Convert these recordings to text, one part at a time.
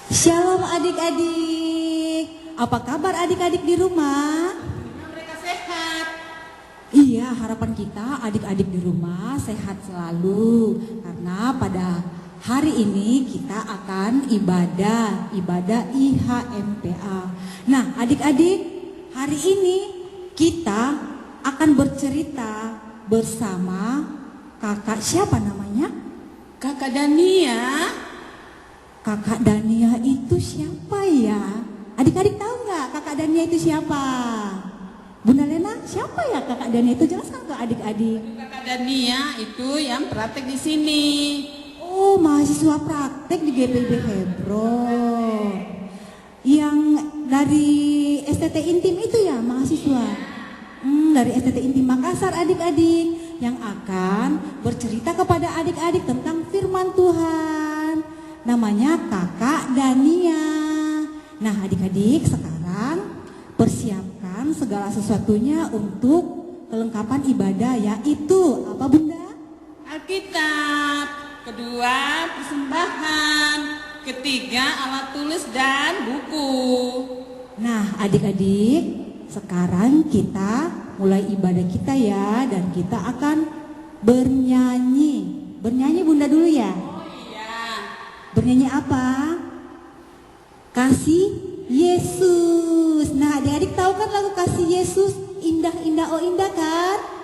Shalom adik-adik. Apa kabar adik-adik di rumah? Mereka sehat. Iya, harapan kita adik-adik di rumah sehat selalu. Karena pada hari ini kita akan ibadah IHMPA. Nah, adik-adik, hari ini kita akan bercerita bersama kakak siapa namanya? Kakak Dania. Kakak Dania itu siapa ya? Adik-adik tahu nggak kakak Dania itu siapa? Bunda Lena, siapa ya kakak Dania itu? Jelaskan ke adik-adik. Kakak Dania itu yang praktek di sini. Oh, mahasiswa praktek di GPIB Hebron. Yang dari STT Intim itu ya mahasiswa? Dari STT Intim Makassar adik-adik. Yang akan bercerita kepada adik-adik tentang firman Tuhan. Namanya kakak Dania. Nah adik-adik sekarang persiapkan segala sesuatunya untuk kelengkapan ibadah, yaitu apa Bunda? Alkitab. Kedua persembahan. Ketiga alat tulis dan buku. Nah adik-adik sekarang kita mulai ibadah kita ya. Dan kita akan bernyanyi. Bernyanyi Bunda dulu ya. Bernyanyi apa? Kasih Yesus. Nah adik-adik tahu kan lagu Kasih Yesus? Indah indah oh indah kan?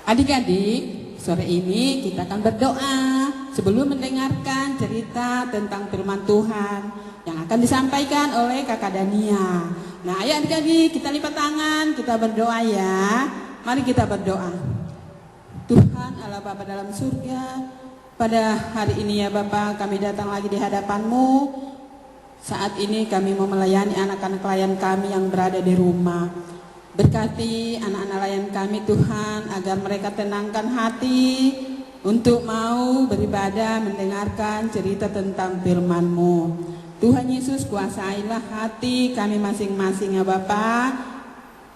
Adik-adik, sore ini kita akan berdoa sebelum mendengarkan cerita tentang firman Tuhan yang akan disampaikan oleh kakak Dania. Nah ayo adik-adik kita lipat tangan, kita berdoa ya. Mari kita berdoa. Tuhan Allah Bapa dalam surga, pada hari ini ya Bapa kami datang lagi di hadapan-Mu. Saat ini kami mau melayani anak-anak klien kami yang berada di rumah. Berkati anak-anak layan kami Tuhan, agar mereka tenangkan hati, untuk mau beribadah mendengarkan cerita tentang firman-Mu. Tuhan Yesus, kuasailah hati kami masing-masing ya Bapa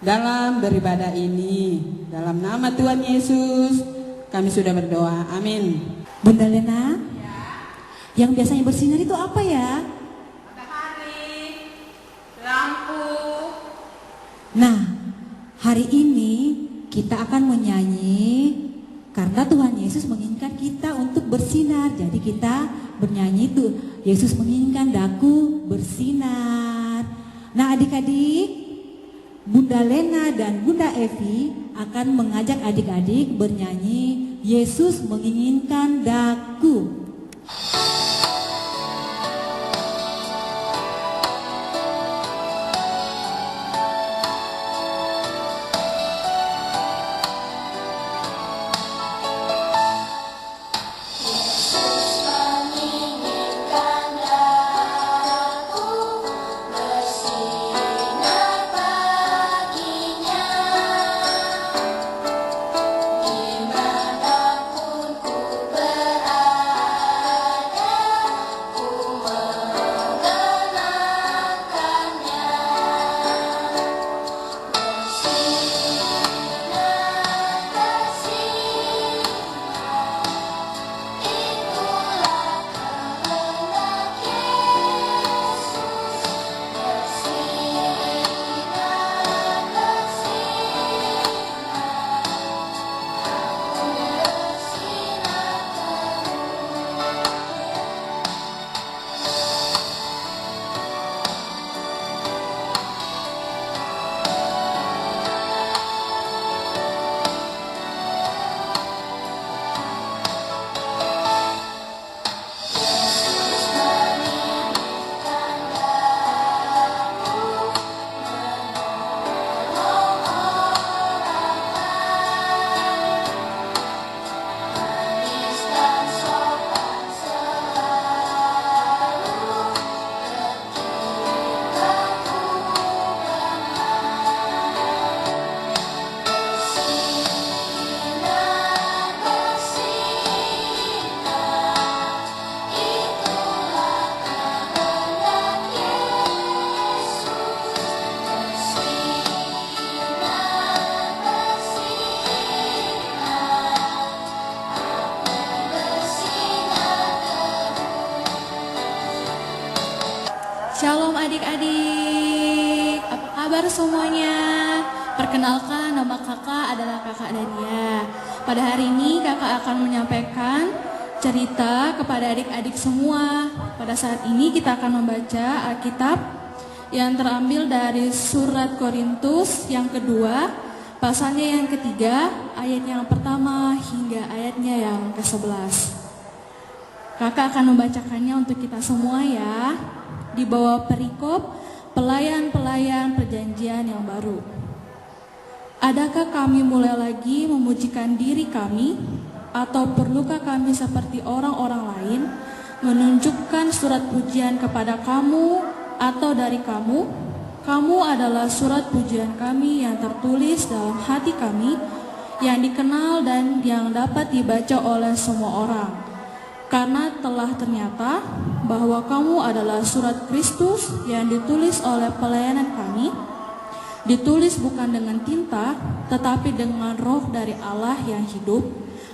dalam beribadah ini. Dalam nama Tuhan Yesus kami sudah berdoa, amin. Bunda Lena, yang biasanya bersinar itu apa ya? Matahari, lampu. Nah, hari ini kita akan menyanyi karena Tuhan Yesus menginginkan kita untuk bersinar. Jadi kita bernyanyi itu, Yesus menginginkan daku bersinar. Nah adik-adik, Bunda Lena dan Bunda Evi akan mengajak adik-adik bernyanyi Yesus menginginkan daku. Shalom adik-adik, apa kabar semuanya? Perkenalkan, nama kakak adalah kakak Dania. Pada hari ini kakak akan menyampaikan cerita kepada adik-adik semua. Pada saat ini kita akan membaca Alkitab yang terambil dari surat Korintus yang kedua, pasalnya yang ketiga, ayat yang pertama hingga ayatnya yang ke-11. Kakak akan membacakannya untuk kita semua ya. Di bawah perikop pelayan-pelayan perjanjian yang baru. Adakah kami mulai lagi memujikan diri kami, atau perlukah kami seperti orang-orang lain menunjukkan surat pujian kepada kamu atau dari kamu? Kamu adalah surat pujian kami yang tertulis dalam hati kami, yang dikenal dan yang dapat dibaca oleh semua orang. Karena telah ternyata bahwa kamu adalah surat Kristus yang ditulis oleh pelayanan kami, ditulis bukan dengan tinta, tetapi dengan roh dari Allah yang hidup,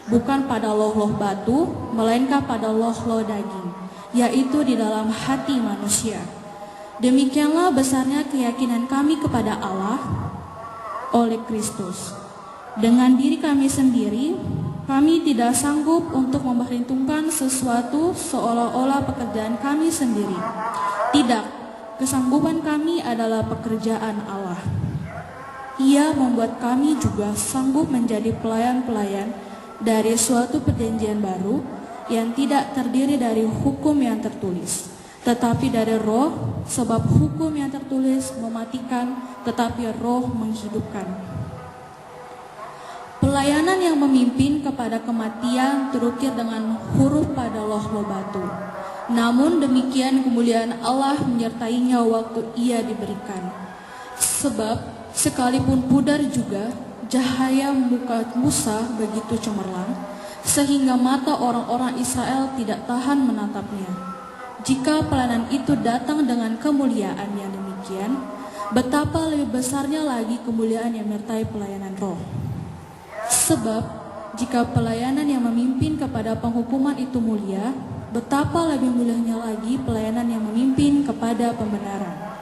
bukan pada loh-loh batu, melainkan pada loh-loh daging, yaitu di dalam hati manusia. Demikianlah besarnya keyakinan kami kepada Allah oleh Kristus. Dengan diri kami sendiri, kami tidak sanggup untuk memperhitungkan sesuatu seolah-olah pekerjaan kami sendiri. Tidak, kesanggupan kami adalah pekerjaan Allah. Ia membuat kami juga sanggup menjadi pelayan-pelayan dari suatu perjanjian baru yang tidak terdiri dari hukum yang tertulis, tetapi dari roh, sebab hukum yang tertulis mematikan, tetapi roh menghidupkan. Pelayanan yang memimpin kepada kematian terukir dengan huruf pada loh-loh batu. Namun demikian kemuliaan Allah menyertainya waktu ia diberikan. Sebab sekalipun pudar juga cahaya muka Musa begitu cemerlang, sehingga mata orang-orang Israel tidak tahan menatapnya. Jika pelayanan itu datang dengan kemuliaan yang demikian, betapa lebih besarnya lagi kemuliaan yang menyertai pelayanan roh. Sebab, jika pelayanan yang memimpin kepada penghukuman itu mulia, betapa lebih mulianya lagi pelayanan yang memimpin kepada pembenaran.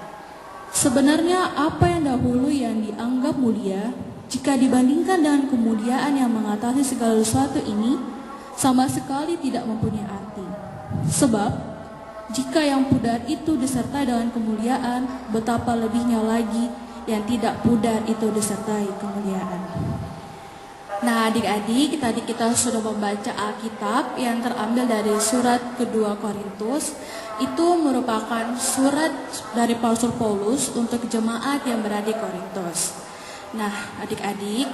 Sebenarnya apa yang dahulu yang dianggap mulia, jika dibandingkan dengan kemuliaan yang mengatasi segala sesuatu ini, sama sekali tidak mempunyai arti. Sebab, jika yang pudar itu disertai dengan kemuliaan, betapa lebihnya lagi yang tidak pudar itu disertai kemuliaan. Nah, adik-adik, tadi kita sudah membaca Alkitab yang terambil dari surat kedua Korintus. Itu merupakan surat dari Rasul Paulus untuk jemaat yang berada di Korintus. Nah, adik-adik,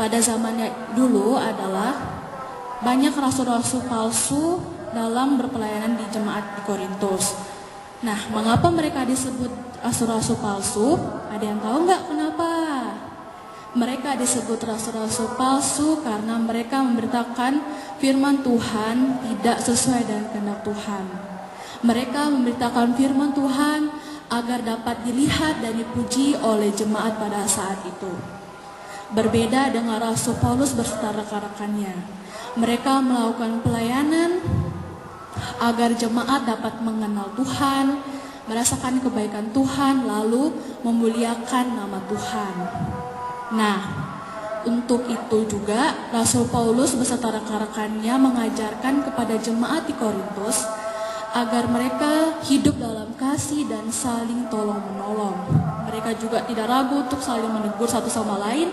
pada zamannya dulu adalah banyak rasul-rasul palsu dalam berpelayanan di jemaat di Korintus. Nah, mengapa mereka disebut rasul-rasul palsu? Ada yang tahu nggak kenapa? Mereka disebut rasul-rasul palsu karena mereka memberitakan firman Tuhan tidak sesuai dengan kehendak Tuhan. Mereka memberitakan firman Tuhan agar dapat dilihat dan dipuji oleh jemaat pada saat itu. Berbeda dengan Rasul Paulus beserta rekan-rekannya. Mereka melakukan pelayanan agar jemaat dapat mengenal Tuhan, merasakan kebaikan Tuhan, lalu memuliakan nama Tuhan. Nah, untuk itu juga Rasul Paulus beserta rekan-rekannya mengajarkan kepada jemaat di Korintus agar mereka hidup dalam kasih dan saling tolong-menolong. Mereka juga tidak ragu untuk saling menegur satu sama lain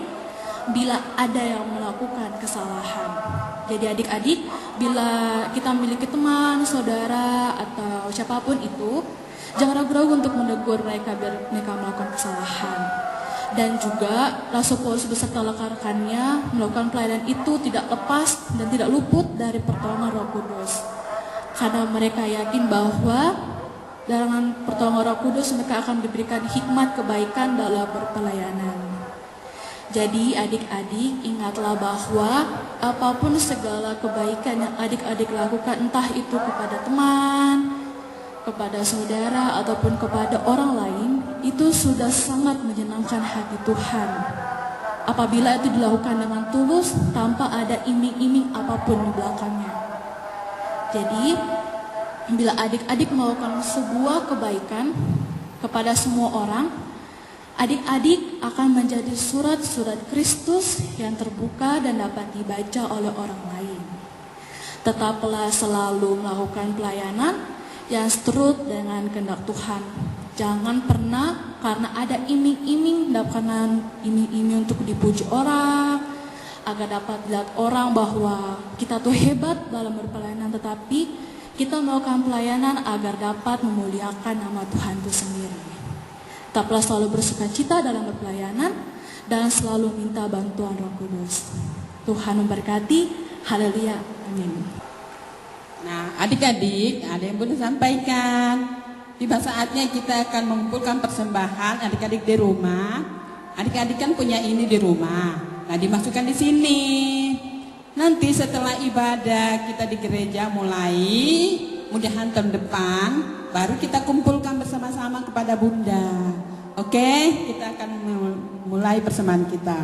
bila ada yang melakukan kesalahan. Jadi adik-adik, bila kita memiliki teman, saudara, atau siapapun itu, jangan ragu-ragu untuk menegur mereka biar mereka melakukan kesalahan. Dan juga Rasul Paulus beserta rekan-rekannya melakukan pelayanan itu tidak lepas dan tidak luput dari pertolongan Roh Kudus. Karena mereka yakin bahwa dengan pertolongan Roh Kudus mereka akan diberikan hikmat kebaikan dalam berpelayanan. Jadi adik-adik ingatlah bahwa apapun segala kebaikan yang adik-adik lakukan, entah itu kepada teman, kepada saudara, ataupun kepada orang lain, itu sudah sangat menyenangkan hati Tuhan. Apabila itu dilakukan dengan tulus, tanpa ada iming-iming apapun di belakangnya. Jadi, bila adik-adik melakukan sebuah kebaikan kepada semua orang, adik-adik akan menjadi surat-surat Kristus yang terbuka dan dapat dibaca oleh orang lain. Tetaplah selalu melakukan pelayanan yang seturut dengan kehendak Tuhan. Jangan pernah karena ada iming-iming, dapatkan iming-iming untuk dipuji orang, agar dapat dilihat orang bahwa kita tuh hebat dalam berpelayanan, tetapi kita melakukan pelayanan agar dapat memuliakan nama Tuhan itu sendiri. Tetaplah selalu bersukacita dalam berpelayanan dan selalu minta bantuan Roh Kudus. Tuhan memberkati. Haleluya. Amin. Nah, adik-adik, ada yang boleh sampaikan. Tiba saatnya kita akan mengumpulkan persembahan adik-adik di rumah. Adik-adik kan punya ini di rumah. Nah, dimasukkan di sini. Nanti setelah ibadah kita di gereja mulai, mudahan tahun depan, baru kita kumpulkan bersama-sama kepada Bunda. Oke, kita akan mulai persembahan kita.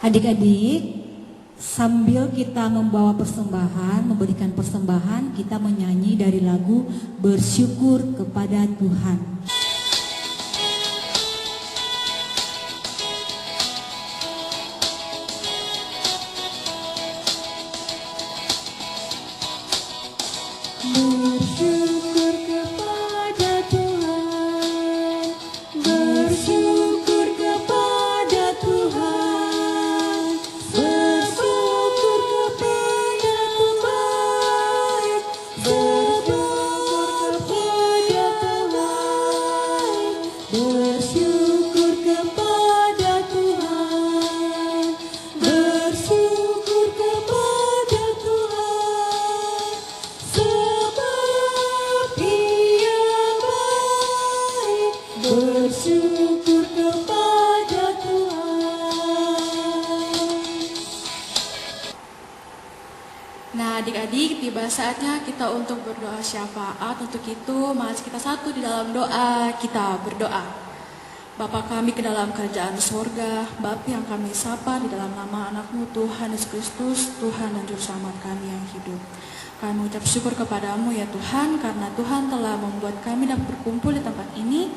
Adik-adik, sambil kita membawa persembahan, memberikan persembahan, kita menyanyi dari lagu Bersyukur kepada Tuhan. Bersyukur kepada Tuhan, bersyukur kepada Tuhan, bersyukur kepada Tuhan, bersyukur kepada Tuhan, bersyukur kepada Tuhan, bersyukur kepada Tuhan. Nah, adik-adik, tiba saatnya kita untuk berdoa syafaat. Untuk itu, mari kita satu di dalam doa. Kita berdoa. Bapa kami ke dalam kerajaan sorga, Bapa yang kami sapa di dalam nama anak-Mu Tuhan Yesus Kristus, Tuhan dan Juru Selamat kami yang hidup. Kami mengucap syukur kepadamu ya Tuhan, karena Tuhan telah membuat kami dapat berkumpul di tempat ini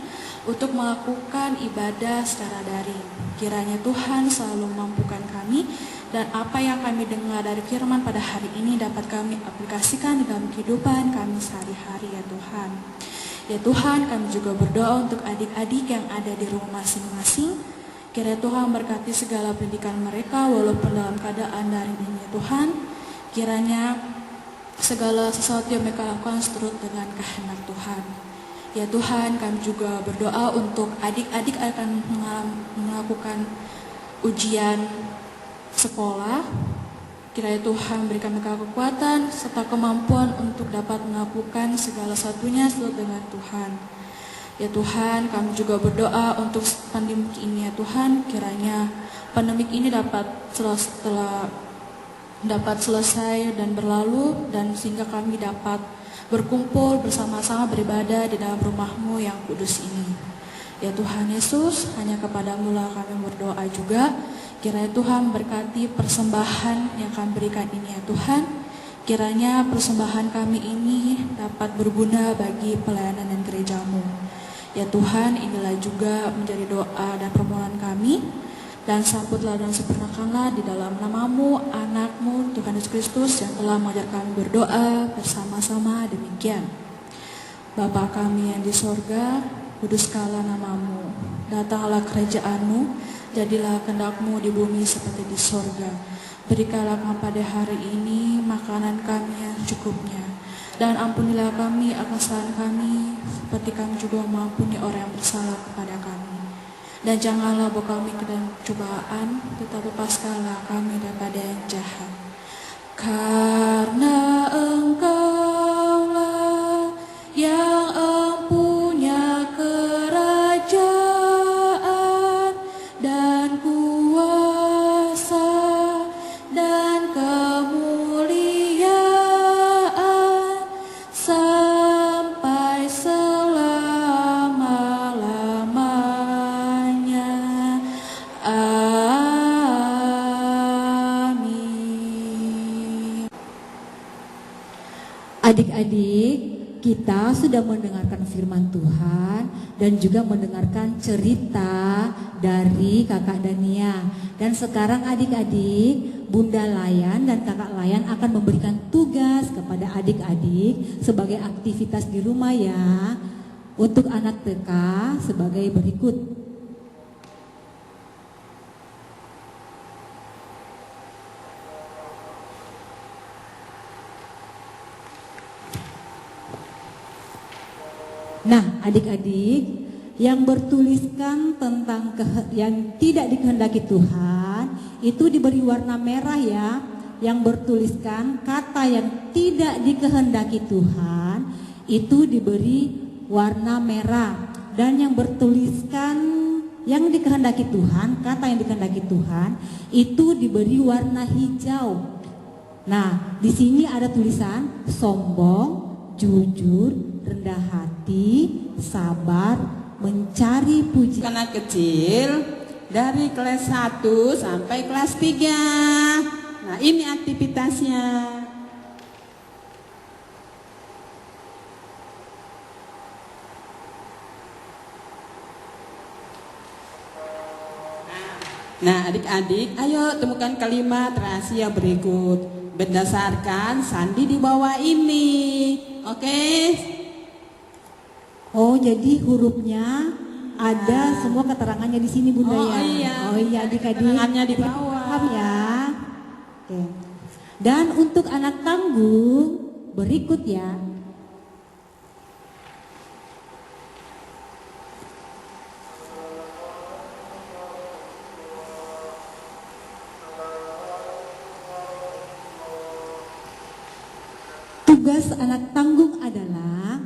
untuk melakukan ibadah secara daring. Kiranya Tuhan selalu memampukan kami, dan apa yang kami dengar dari firman pada hari ini dapat kami aplikasikan di dalam kehidupan kami sehari-hari ya Tuhan. Ya Tuhan, kami juga berdoa untuk adik-adik yang ada di rumah masing-masing. Kiranya Tuhan berkati segala pendidikan mereka walaupun dalam keadaan daring ini ya Tuhan. Kiranya segala sesuatu yang mereka lakukan seturut dengan kehendak Tuhan. Ya Tuhan, kami juga berdoa untuk adik-adik akan melakukan ujian sekolah. Kiranya Tuhan berikan mereka kekuatan serta kemampuan untuk dapat melakukan segala satunya sesuai dengan Tuhan. Ya Tuhan, kami juga berdoa untuk pandemik ini ya Tuhan. Kiranya pandemik ini dapat selesai dan berlalu, dan sehingga kami dapat berkumpul bersama-sama beribadah di dalam rumah-Mu yang kudus ini. Ya Tuhan Yesus, hanya kepadamu lah kami berdoa juga. Kiranya Tuhan berkati persembahan yang kami berikan ini ya Tuhan. Kiranya persembahan kami ini dapat berguna bagi pelayanan dan gereja-Mu. Ya Tuhan, inilah juga menjadi doa dan permohonan kami. Dan sambutlah dan sempurnakanlah di dalam nama-Mu, anak-Mu, Tuhan Yesus Kristus yang telah mengajar kami berdoa bersama-sama demikian. Bapa kami yang di sorga, kuduskanlah nama-Mu, datanglah kerajaan-Mu, jadilah kehendak-Mu di bumi seperti di sorga. Berikanlah kami pada hari ini makanan kami yang cukupnya, dan ampunilah kami akan kesalahan kami, seperti kami juga mengampuni orang yang bersalah kepada kami. Dan janganlah bawa kami ke dalam cobaan, tetapi lepaskanlah kami daripada yang jahat. Karena Engkaulah yang empunya kerajaan dan kuasa dan kemuliaan sampai selama-lamanya. Amin. Adik-adik, kita sudah mendengarkan firman Tuhan dan juga mendengarkan cerita dari Kakak Dania. Dan sekarang adik-adik, Bunda Layan dan Kakak Layan akan memberikan tugas kepada adik-adik sebagai aktivitas di rumah ya. Untuk anak TK sebagai berikut. Nah, adik-adik yang bertuliskan tentang yang tidak dikehendaki Tuhan itu diberi warna merah ya. Yang bertuliskan kata yang tidak dikehendaki Tuhan itu diberi warna merah, dan yang bertuliskan yang dikehendaki Tuhan, kata yang dikehendaki Tuhan itu diberi warna hijau. Nah, di sini ada tulisan sombong, jujur, rendah hati, sabar, mencari puji. Anak kecil dari kelas 1 sampai kelas 3. Nah, ini aktivitasnya. Nah, adik-adik, ayo temukan kalimat rahasia berikut berdasarkan sandi di bawah ini. Oke? Oh, jadi hurufnya ada semua keterangannya di sini Bunda Oh, ya. iya. Oh iya adik-adik. Keterangannya di bawah. Paham ya. Oke. Dan untuk anak tanggung berikut ya. Tugas anak tanggung adalah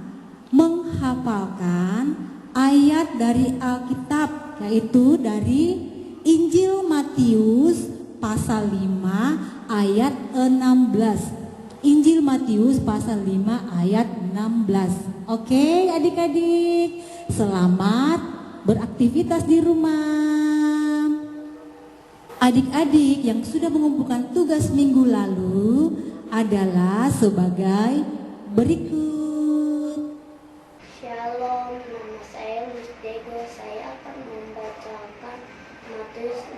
menghafalkan ayat dari Alkitab, yaitu dari Injil Matius pasal 5 ayat 16. Injil Matius pasal 5 ayat 16. Oke adik-adik, selamat beraktivitas di rumah. Adik-adik yang sudah mengumpulkan tugas minggu lalu adalah sebagai berikut. Shalom, nama saya Luis Dego. Saya akan membacakan Matius 5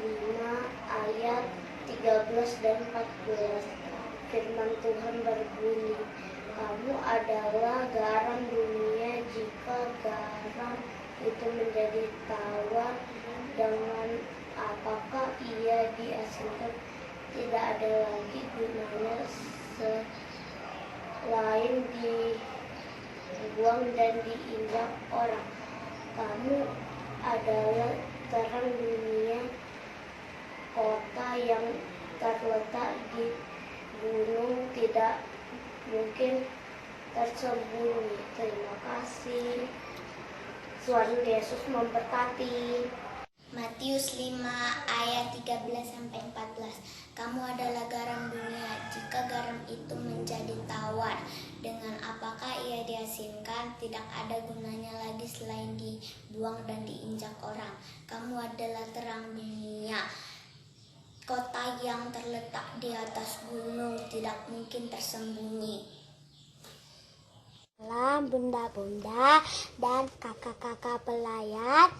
ayat 13 dan 14. Firman Tuhan berbunyi, kamu adalah garam dunia. Jika garam itu menjadi tawar, dengan apakah ia diasinkan? Tidak ada lagi gunanya selain dibuang dan diinjak orang. Kamu adalah terang dunia. Kota yang terletak di gunung tidak mungkin tersembunyi. Terima kasih. Tuhan Yesus memberkati. Matius 5 ayat 13-14. Kamu adalah garam dunia. Jika garam itu menjadi tawar, dengan apakah ia diasinkan? Tidak ada gunanya lagi selain dibuang dan diinjak orang. Kamu adalah terang dunia. Kota yang terletak di atas gunung tidak mungkin tersembunyi. Salam bunda-bunda dan kakak-kakak pelayan.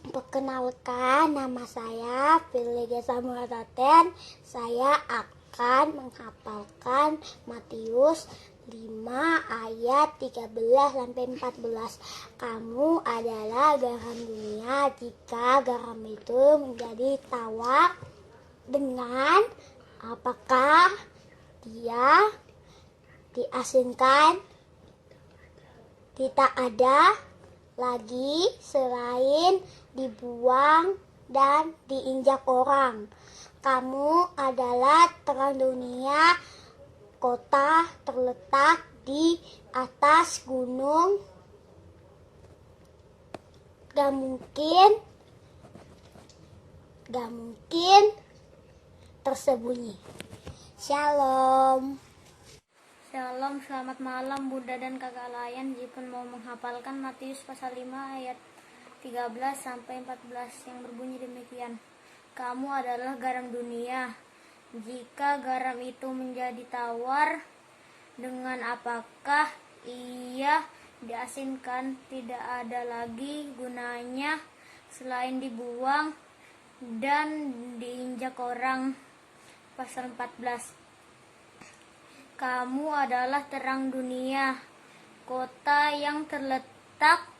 Perkenalkan, nama saya Filiga Samuel Taten. Saya akan menghafalkan Matius 5 ayat 13-14. Kamu adalah garam dunia. Jika garam itu menjadi tawar, dengan apakah dia diasinkan? Tidak ada lagi selain dibuang dan diinjak orang. Kamu adalah terang dunia. Kota terletak di atas gunung. Gak mungkin tersembunyi. Shalom. Shalom, selamat malam Bunda dan kakak layan. Jipun mau menghafalkan Matius pasal 5 ayat 13-14 yang berbunyi demikian. Kamu adalah garam dunia. Jika garam itu menjadi tawar, dengan apakah ia diasinkan? Tidak ada lagi gunanya selain dibuang dan diinjak orang. Pasal 14. Kamu adalah terang dunia. Kota yang terletak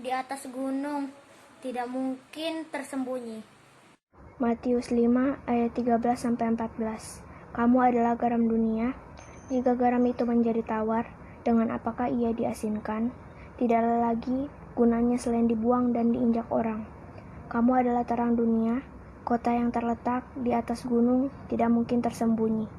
di atas gunung tidak mungkin tersembunyi. Matius 5 ayat 13-14. Kamu adalah garam dunia. Jika garam itu menjadi tawar, dengan apakah ia diasinkan? Tidak ada lagi gunanya selain dibuang dan diinjak orang. Kamu adalah terang dunia. Kota yang terletak di atas gunung tidak mungkin tersembunyi.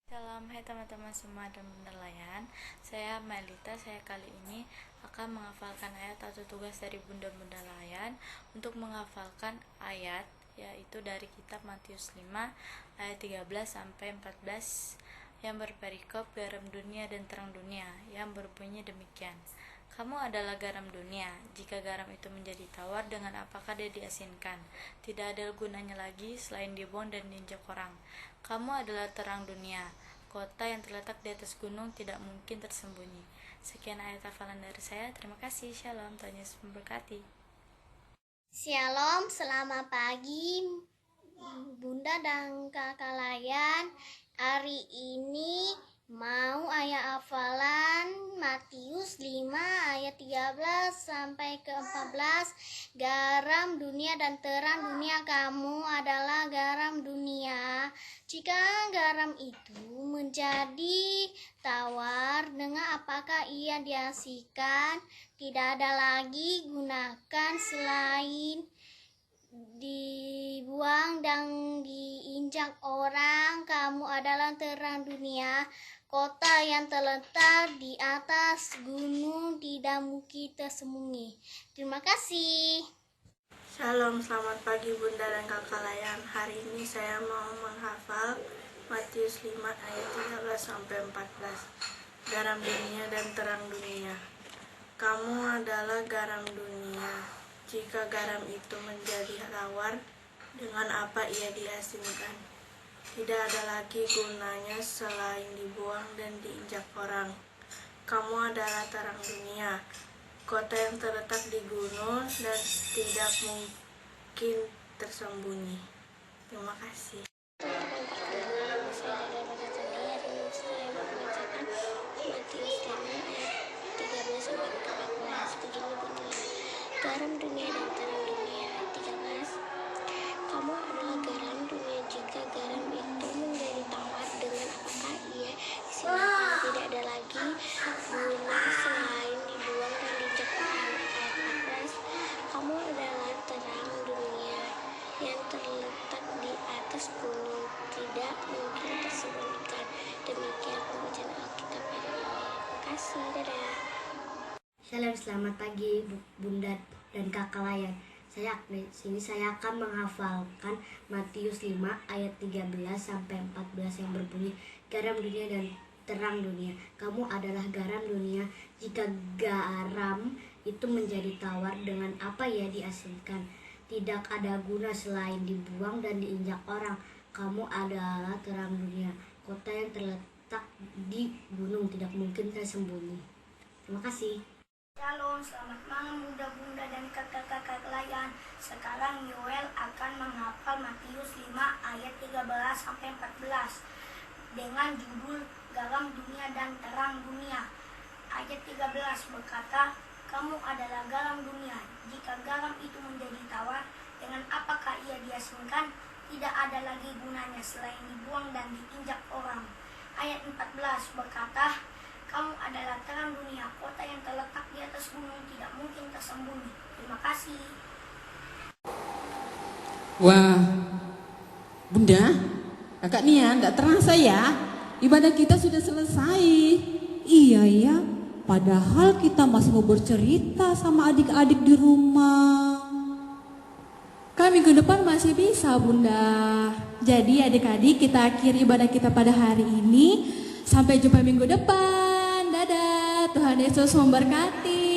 Salam, hai teman-teman semua dan bunda layan. Saya Melita. Saya kali ini akan menghafalkan ayat atau tugas dari bunda-bunda layan untuk menghafalkan ayat, yaitu dari kitab Matius 5 ayat 13-14 yang berperikop garam dunia dan terang dunia, yang berbunyi demikian. Kamu adalah garam dunia. Jika garam itu menjadi tawar, dengan apakah dia diasinkan? Tidak ada gunanya lagi selain dibuang dan diinjak orang. Kamu adalah terang dunia. Kota yang terletak di atas gunung tidak mungkin tersembunyi. Sekian ayat hafalan dari saya. Terima kasih. Shalom. Tuhan Yesus memberkati. Shalom, selamat pagi Bunda dan kakak layan. Hari ini mau ayat hafalan Matius 5 ayat 13-14. Garam dunia dan terang dunia. Kamu adalah garam dunia. Jika garam itu menjadi tawar, dengan apakah ia diasinkan? Tidak ada lagi gunakan selain dibuang dan diinjak orang. Kamu adalah terang dunia. Kota yang terletak di atas gunung tidak mungkin tersembunyi. Terima kasih. Shalom, selamat pagi Bunda dan kakak layan. Hari ini saya mau menghafal Matius 5 ayat 13 sampai 14. Garam dunia dan terang dunia. Kamu adalah garam dunia. Jika garam itu menjadi tawar, dengan apa ia diasinkan? Tidak ada lagi gunanya selain dibuang dan diinjak orang. Kamu adalah terang dunia. Kota yang terletak di gunung dan tidak mungkin tersembunyi. Terima kasih. Garam dunia dan terang dunia. 13. Kamu adalah garam dunia. Jika garam itu menjadi tawar, dengan apakah ia disilakan? Tidak ada lagi guna selain dibuang dan dicekal. Ayat 14. Kamu adalah terang dunia yang terletak di atas gunung, tidak mungkin tersembunyikan. Demikian pembacaan Alkitab hari ini. Terima kasih. Dadah. Shalom, selamat pagi Bunda dan Kakak Layan. Saya akan menghafalkan Matius 5 ayat 13 sampai 14 yang berbunyi, garam dunia dan terang dunia. Kamu adalah garam dunia. Jika garam itu menjadi tawar, dengan apa ia diasinkan? Tidak ada guna selain dibuang dan diinjak orang. Kamu adalah terang dunia. Kota yang terletak di gunung tidak mungkin tersembunyi. Terima kasih. Shalom, selamat malam bunda-bunda dan kakak-kakak layan. Sekarang Yoel akan menghafal Matius 5 ayat 13 sampai 14 dengan judul Garam Dunia dan Terang Dunia. Ayat 13 berkata, kamu adalah garam dunia. Jika garam itu menjadi tawar, dengan apakah ia diasinkan? Tidak ada lagi gunanya selain dibuang dan diinjak orang. Ayat 14 berkata, kamu adalah terang dunia, kota yang terletak di atas gunung tidak mungkin tersembunyi. Terima kasih. Wah, Bunda, Kakak Nia, tidak terasa ya, ibadah kita sudah selesai. Iya ya, padahal kita masih mau bercerita sama adik-adik di rumah. Kan minggu depan masih bisa Bunda. Jadi adik-adik, kita akhiri ibadah kita pada hari ini. Sampai jumpa minggu depan. Dadah, Tuhan Yesus memberkati.